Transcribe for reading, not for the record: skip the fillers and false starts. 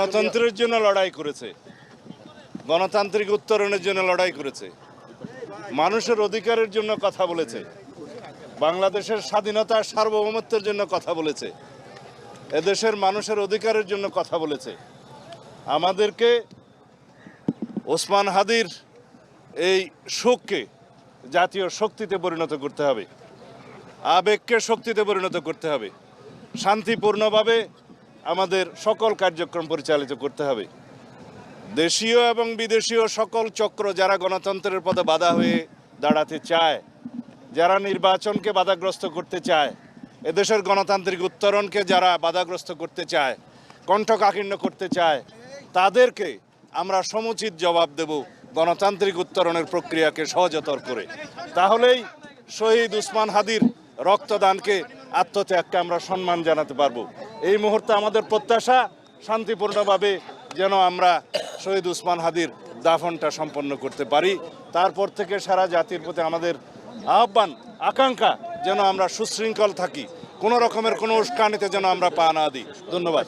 গণতন্ত্রের জন্য লড়াই করেছে, গণতান্ত্রিক উত্তরণের জন্য লড়াই করেছে, মানুষের অধিকারের জন্য কথা বলেছে, বাংলাদেশের স্বাধীনতা সার্বভৌমত্বের জন্য কথা বলেছে, এদেশের মানুষের অধিকারের জন্য কথা বলেছে। আমাদেরকে ওসমান হাদির এই শোককে জাতীয় শক্তিতে পরিণত করতে হবে, আবেগকে শক্তিতে পরিণত করতে হবে, শান্তিপূর্ণভাবে আমাদের সকল কার্যক্রম পরিচালিত করতে হবে। দেশীয় এবং বিদেশীয় সকল চক্র যারা গণতন্ত্রের পথে বাধা হয়ে দাঁড়াতে চায়, যারা নির্বাচনকে বাধাগ্রস্ত করতে চায়, এদেশের গণতান্ত্রিক উত্তরণকে যারা বাধাগ্রস্ত করতে চায়, কণ্ঠকাঠিন্য করতে চায়, তাদেরকে আমরা সমুচিত জবাব দেব গণতান্ত্রিক উত্তরণের প্রক্রিয়াকে সহজতর করে। তাহলেই শহীদ ওসমান হাদির রক্তদানকে, আত্মত্যাগকে আমরা সম্মান জানাতে পারবো। এই মুহূর্তে আমাদের প্রত্যাশা শান্তিপূর্ণভাবে যেন আমরা শহীদ ওসমান হাদির দাফনটা সম্পন্ন করতে পারি। তারপর থেকে সারা জাতির প্রতি আমাদের আহ্বান, আকাঙ্ক্ষা যেন আমরা সুশৃঙ্খল থাকি, কোনো রকমের কোনো উস্কানিতে যেন আমরা পা না দিই। ধন্যবাদ।